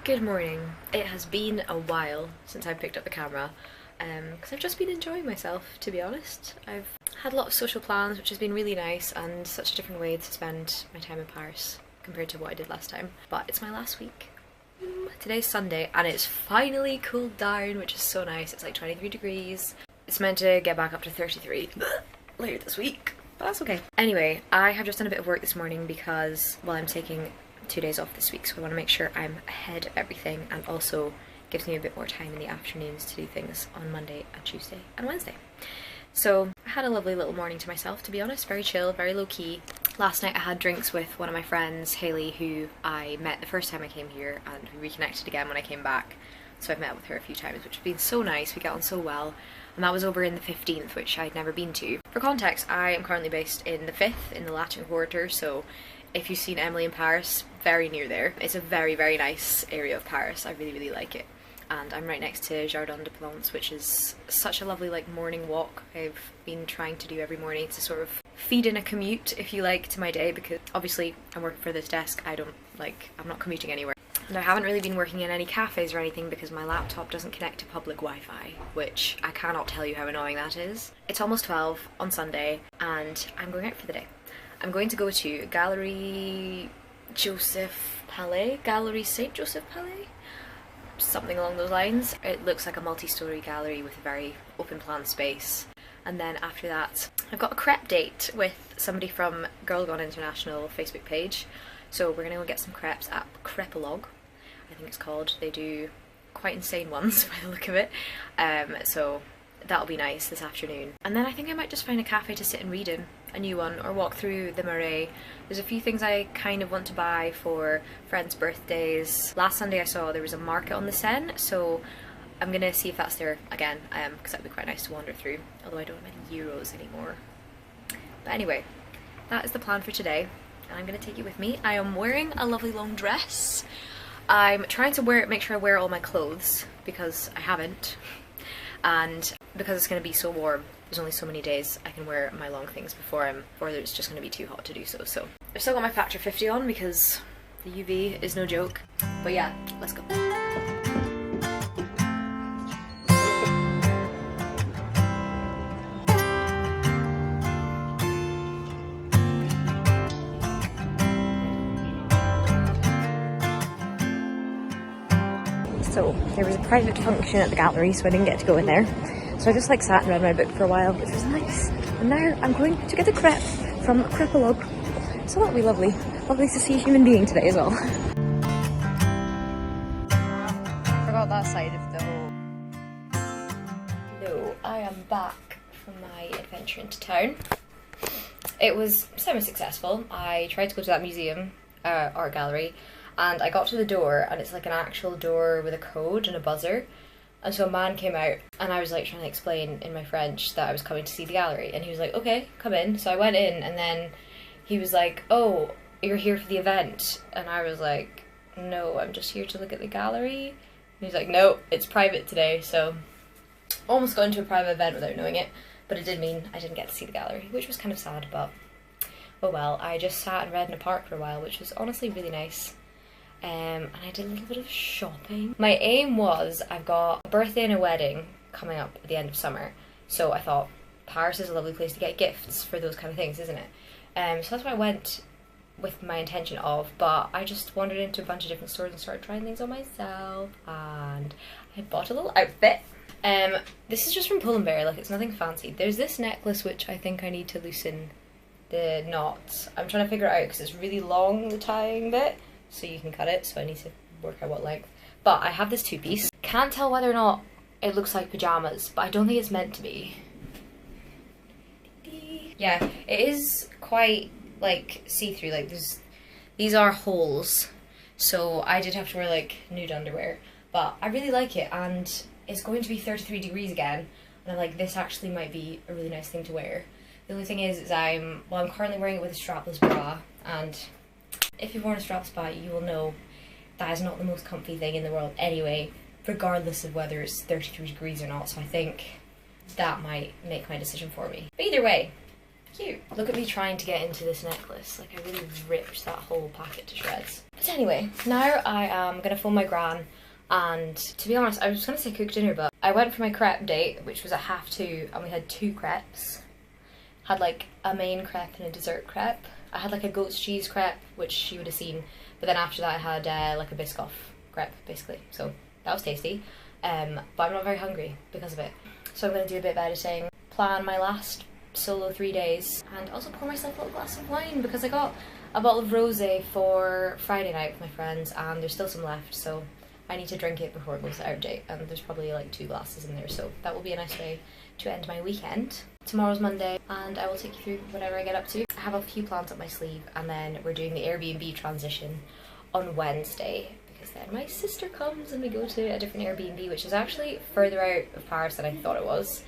Good morning. It has been a while since I picked up the camera because I've just been enjoying myself, to be honest. I've had a lot of social plans, which has been really nice, and such a different way to spend my time in Paris compared to what I did last time. But it's my last week. Today's Sunday and it's finally cooled down, which is so nice. It's like 23 degrees. It's meant to get back up to 33 later this week, but that's okay. Anyway, I have just done a bit of work this morning because, well, I'm taking 2 days off this week, so I want to make sure I'm ahead of everything, and also gives me a bit more time in the afternoons to do things on Monday and Tuesday and Wednesday. So I had a lovely little morning to myself, to be honest. Very chill, very low key. Last night I had drinks with one of my friends, Hayley, who I met the first time I came here, and we reconnected again when I came back. So I've met with her a few times, which has been so nice. We get on so well. And that was over in the 15th, which I'd never been to. For context, I am currently based in the 5th, in the Latin Quarter, so if you've seen Emily in Paris, very near there. It's a very, very nice area of Paris. I really, really like it. And I'm right next to Jardin des Plantes, which is such a lovely morning walk I've been trying to do every morning to sort of feed in a commute, if you like, to my day, because obviously I'm working for this desk. I'm not commuting anywhere. And I haven't really been working in any cafes or anything because my laptop doesn't connect to public Wi-Fi, which I cannot tell you how annoying that is. It's almost 12 on Sunday and I'm going out for the day. I'm going to go to Galerie Joseph Palais, Galerie Saint Joseph Palais? Something along those lines. It looks like a multi-storey gallery with a very open plan space. And then after that, I've got a crepe date with somebody from Girl Gone International Facebook page. So we're gonna go get some crepes at Crepologue, I think it's called. They do quite insane ones by the look of it. So that'll be nice this afternoon. And then I think I might just find a cafe to sit and read in, a new one, or walk through the Marais. There's a few things I kind of want to buy for friends' birthdays. Last Sunday I saw there was a market on the Seine, so I'm gonna see if that's there again, because that'd be quite nice to wander through, although I don't have any euros anymore. But anyway, that is the plan for today, and I'm gonna take you with me. I am wearing a lovely long dress. I'm trying to make sure I wear all my clothes, because I haven't, and because it's going to be so warm, there's only so many days I can wear my long things before it's just going to be too hot to do so. So I've still got my factor 50 on because the UV is no joke. But yeah, let's go. So there was a private function at the gallery, so I didn't get to go in there. So I just sat and read my book for a while, which was nice. And now I'm going to get a crepe from Crepologue. So that'll be lovely. Lovely to see a human being today as well. I forgot that side of the whole... Hello, I am back from my adventure into town. It was semi-successful. I tried to go to that museum, art gallery, and I got to the door and it's like an actual door with a code and a buzzer. And so a man came out and I was trying to explain in my French that I was coming to see the gallery, and he was like, okay, come in. So I went in and then he was like, oh, you're here for the event. And I was like, no, I'm just here to look at the gallery. And he's like, no, it's private today. So almost got into a private event without knowing it, but it did mean I didn't get to see the gallery, which was kind of sad, but oh well. I just sat and read in a park for a while, which was honestly really nice. And I did a little bit of shopping. My aim was, I've got a birthday and a wedding coming up at the end of summer, so I thought Paris is a lovely place to get gifts for those kind of things, isn't it? So that's what I went with my intention of, but I just wandered into a bunch of different stores and started trying things on myself, and I bought a little outfit. This is just from Pull & Bear, it's nothing fancy. There's this necklace which I think I need to loosen the knots. I'm trying to figure it out because it's really long, the tying bit. So you can cut it, so I need to work out what length. But I have this two-piece. Can't tell whether or not it looks like pyjamas, but I don't think it's meant to be. Yeah, it is quite see-through, these are holes, so I did have to wear nude underwear, but I really like it, and it's going to be 33 degrees again, and I'm this actually might be a really nice thing to wear. The only thing is I'm currently wearing it with a strapless bra, and if you've worn a strapless bra, you will know that is not the most comfy thing in the world anyway, regardless of whether it's 33 degrees or not, so I think that might make my decision for me. But either way, Cute. Look at me trying to get into this necklace. Like, I really ripped that whole packet to shreds. But anyway, now I am gonna phone my gran, and to be honest, I was gonna say cook dinner, but I went for my crepe date, which was at 2:30, and we had 2 crepes. Had like a main crepe and a dessert crepe. I had like a goat's cheese crepe, which she would have seen, but then after that I had like a Biscoff crepe, basically. So that was tasty, but I'm not very hungry because of it. So I'm going to do a bit of editing, plan my last solo 3 days, and also pour myself a little glass of wine because I got a bottle of rosé for Friday night with my friends, and there's still some left, so I need to drink it before it goes out date, and there's probably like 2 glasses in there, so that will be a nice way to end my weekend. Tomorrow's Monday, and I will take you through whatever I get up to. I have a few plans up my sleeve, and then we're doing the Airbnb transition on Wednesday, because then my sister comes and we go to a different Airbnb, which is actually further out of Paris than I thought it was,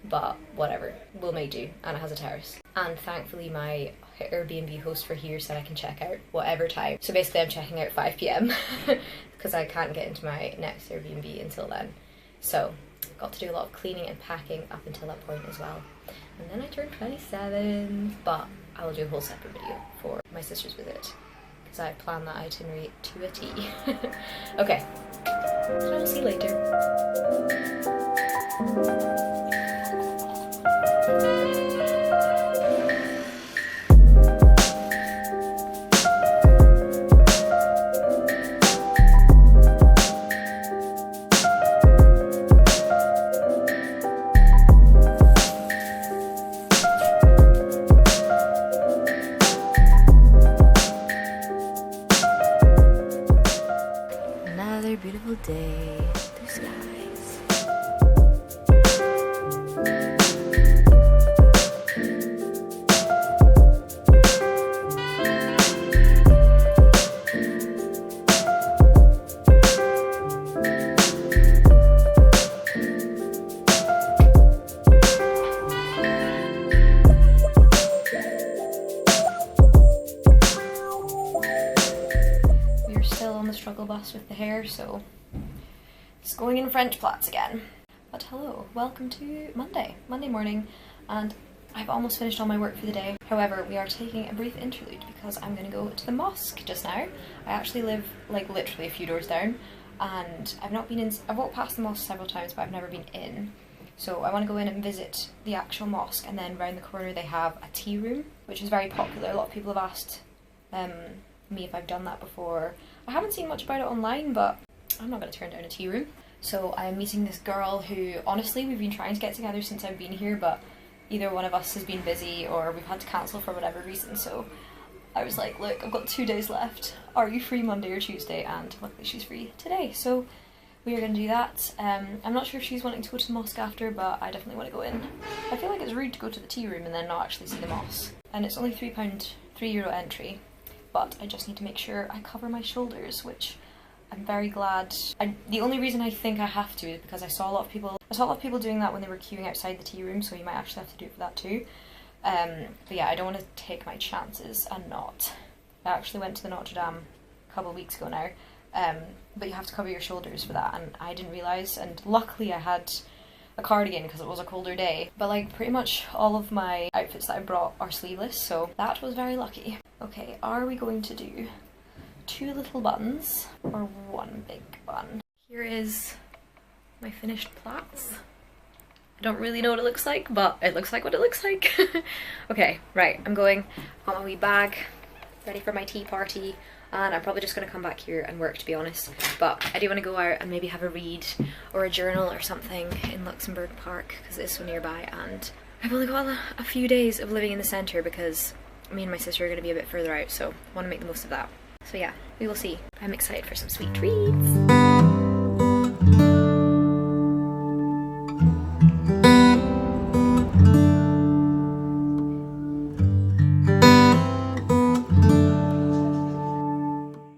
but whatever, we'll make do, and it has a terrace. And thankfully my Airbnb host for here said I can check out whatever time, so basically I'm checking out 5 PM because I can't get into my next Airbnb until then. So got to do a lot of cleaning and packing up until that point as well. And then I turned 27, but I will do a whole separate video for my sister's visit because I planned that itinerary to a T. Okay, so I will see you later. Beautiful day, blue skies. We're still on the struggle bus with the hair, so it's going in French plaits again. But hello, welcome to Monday morning, and I've almost finished all my work for the day. However, we are taking a brief interlude because I'm going to go to the mosque just now. I actually live like literally a few doors down, and I've not been in. I've walked past the mosque several times, but I've never been in. So I want to go in and visit the actual mosque, and then round the corner they have a tea room, which is very popular. A lot of people have asked me if I've done that before. I haven't seen much about it online, but I'm not going to turn down a tea room. So I'm meeting this girl who, honestly, we've been trying to get together since I've been here, but either one of us has been busy or we've had to cancel for whatever reason. So I was like, look, I've got 2 days left. Are you free Monday or Tuesday? And luckily she's free today. So we are going to do that. I'm not sure if she's wanting to go to the mosque after, but I definitely want to go in. I feel like it's rude to go to the tea room and then not actually see the mosque. And it's only €3 entry. But I just need to make sure I cover my shoulders, which I'm very glad. The only reason I think I have to is because I saw a lot of people doing that when they were queuing outside the tea room, so you might actually have to do it for that too. But yeah, I don't want to take my chances and not. I actually went to the Notre Dame a couple of weeks ago now, but you have to cover your shoulders for that, and I didn't realise, and luckily I had a cardigan because it was a colder day, but like pretty much all of my outfits that I brought are sleeveless, so that was very lucky. Okay, are we going to do 2 little buns or 1 big bun? Here is my finished plaits. I don't really know what it looks like, but it looks like what it looks like. Okay, right, I've got my wee bag ready for my tea party, and I'm probably just going to come back here and work, to be honest, but I do want to go out and maybe have a read or a journal or something in Luxembourg Park because it's so nearby, and I've only got a few days of living in the centre because me and my sister are going to be a bit further out, so I want to make the most of that. So yeah, we will see. I'm excited for some sweet treats.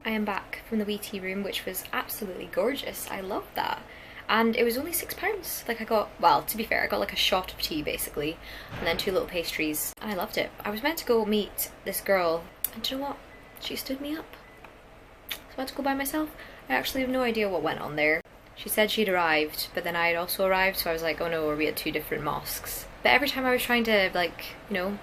I am back from the wee tea room, which was absolutely gorgeous. I loved that. And it was only £6. Like I got, well, to be fair, I got like a shot of tea basically, and then 2 little pastries, and I loved it. I was meant to go meet this girl, and do you know what? She stood me up. So I had to go by myself. I actually have no idea what went on there. She said she'd arrived, but then I had also arrived, so I was like, oh no, we at 2 different mosques. But every time I was trying to, like, you know,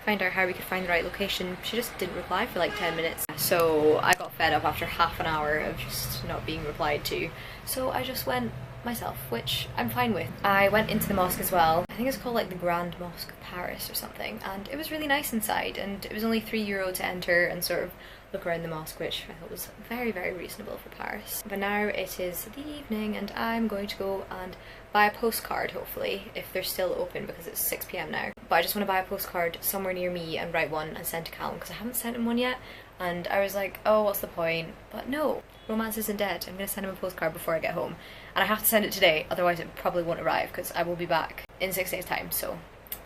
find out how we could find the right location, she just didn't reply for like 10 minutes. So I got fed up after half an hour of just not being replied to. So I just went myself, which I'm fine with. I went into the mosque as well. I think it's called like the Grand Mosque of Paris or something, and it was really nice inside, and it was only €3 to enter and sort of look around the mosque, which I thought was very, very reasonable for Paris. But now it is the evening and I'm going to go and buy a postcard, hopefully, if they're still open, because it's 6 PM now. But I just want to buy a postcard somewhere near me and write one and send to Callum, because I haven't sent him one yet, and I was like, oh, what's the point? But no, romance isn't dead. I'm going to send him a postcard before I get home, and I have to send it today, otherwise it probably won't arrive, because I will be back in 6 days time, so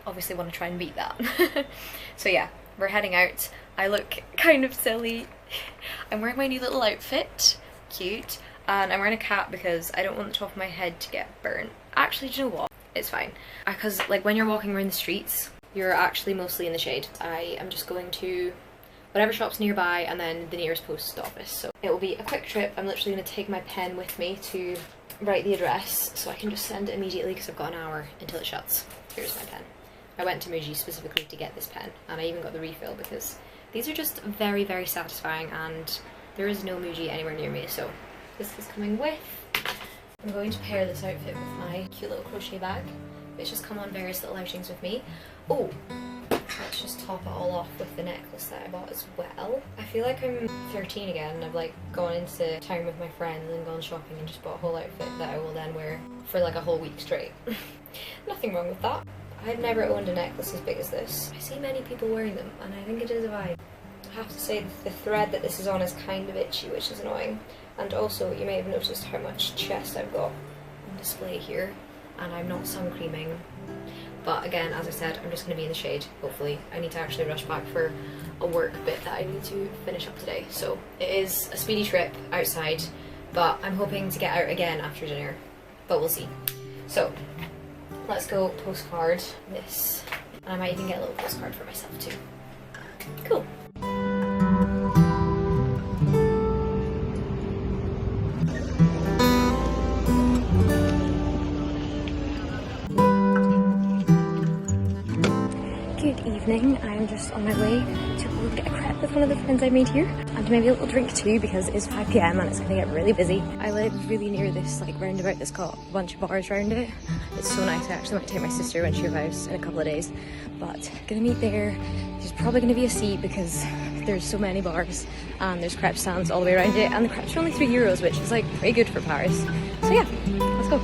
obviously want to try and beat that. So yeah, we're heading out. I look kind of silly. I'm wearing my new little outfit, cute, and I'm wearing a cap because I don't want the top of my head to get burnt. Actually, do you know what? It's fine. Because like when you're walking around the streets, you're actually mostly in the shade. I am just going to whatever shop's nearby and then the nearest post office. So it will be a quick trip. I'm literally going to take my pen with me to write the address so I can just send it immediately because I've got an hour until it shuts. Here's my pen. I went to Muji specifically to get this pen, and I even got the refill because these are just very, very satisfying, and there is no Muji anywhere near me, so this is coming with. I'm going to pair this outfit with my cute little crochet bag. It's just come on various little outings with me. Oh, let's just top it all off with the necklace that I bought as well. I feel like I'm 13 again, and I've like gone into town with my friends and gone shopping and just bought a whole outfit that I will then wear for like a whole week straight. Nothing wrong with that. I've never owned a necklace as big as this. I see many people wearing them, and I think it is a vibe. I have to say the thread that this is on is kind of itchy, which is annoying. And also, you may have noticed how much chest I've got on display here, and I'm not sun creaming. But again, as I said, I'm just going to be in the shade, hopefully. I need to actually rush back for a work bit that I need to finish up today. So it is a speedy trip outside, but I'm hoping to get out again after dinner. But we'll see. So let's go postcard this. And I might even get a little postcard for myself too. Cool. Good evening. I am just on my way to go get a crepe with one of the friends I made here, and maybe a little drink too because it's 5 PM and it's gonna get really busy. I live really near this like roundabout that's got a bunch of bars around it. It's so nice. I actually might take my sister when she arrives in a couple of days, but gonna meet there. There's probably gonna be a seat because there's so many bars and there's crepe stands all the way around it, and the crepes are only €3, which is like pretty good for Paris. So yeah, let's go.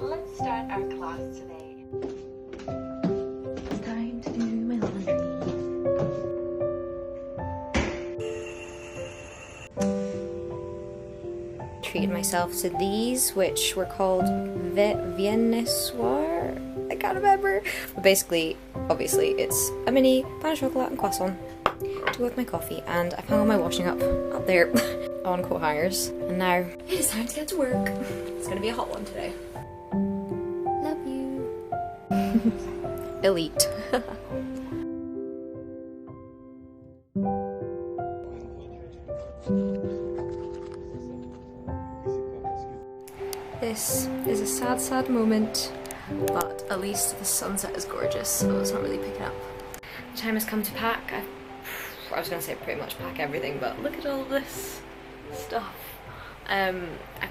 Let's start our class today. It's time to do my laundry. Treated myself to these, which were called Viennoiserie. I can't remember. But basically, obviously, it's a mini pain au chocolat and croissant to go with my coffee. And I've hung all my washing up there on coat hangers. And now it is time to get to work. It's gonna be a hot one today. Love you. Elite. This is a sad, sad moment, but at least the sunset is gorgeous, so it's not really picking up. The time has come to pack. I was gonna say pretty much pack everything, but look at all this stuff. I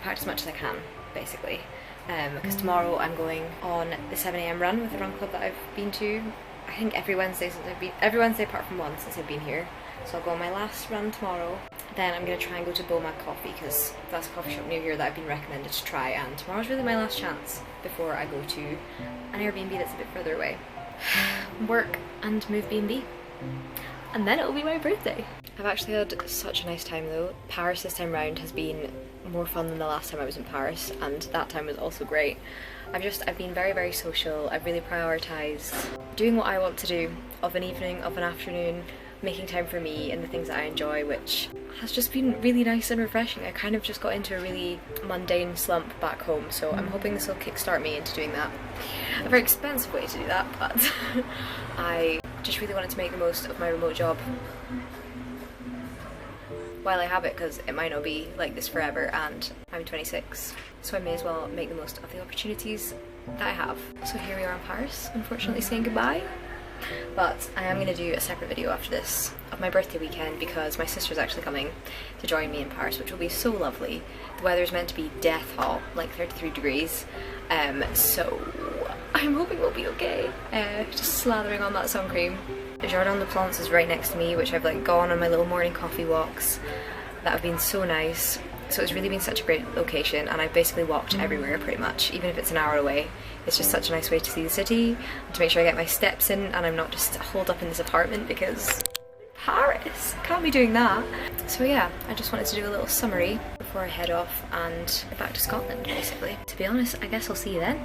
packed as much as I can, basically, because tomorrow I'm going on the 7 AM run with the run club that I've been to. I think every Wednesday apart from one since I've been here. So I'll go on my last run tomorrow. Then I'm going to try and go to Beaumac Coffee because that's a coffee shop near here that I've been recommended to try, and tomorrow's really my last chance before I go to an Airbnb that's a bit further away. Work and move B&B. And then it'll be my birthday. I've actually had such a nice time though. Paris this time round has been more fun than the last time I was in Paris, and that time was also great. I've been very, very social. I've really prioritised doing what I want to do of an evening, of an afternoon, making time for me and the things that I enjoy, which has just been really nice and refreshing. I kind of just got into a really mundane slump back home, so I'm hoping this will kickstart me into doing that. A very expensive way to do that, but I just really wanted to make the most of my remote job while I have it, because it might not be like this forever, and I'm 26, so I may as well make the most of the opportunities that I have. So here we are in Paris, unfortunately saying goodbye. But I am going to do a separate video after this of my birthday weekend, because my sister's actually coming to join me in Paris, which will be so lovely. The weather's meant to be death hot, like 33 degrees, so I'm hoping we'll be okay. Just slathering on that sun cream. Jardin des Plantes is right next to me, which I've like gone on my little morning coffee walks that have been so nice. So it's really been such a great location, and I've basically walked everywhere pretty much, even if it's an hour away. It's just such a nice way to see the city, and to make sure I get my steps in and I'm not just holed up in this apartment, because Paris, can't be doing that. So yeah, I just wanted to do a little summary before I head off and get back to Scotland basically. To be honest, I guess I'll see you then.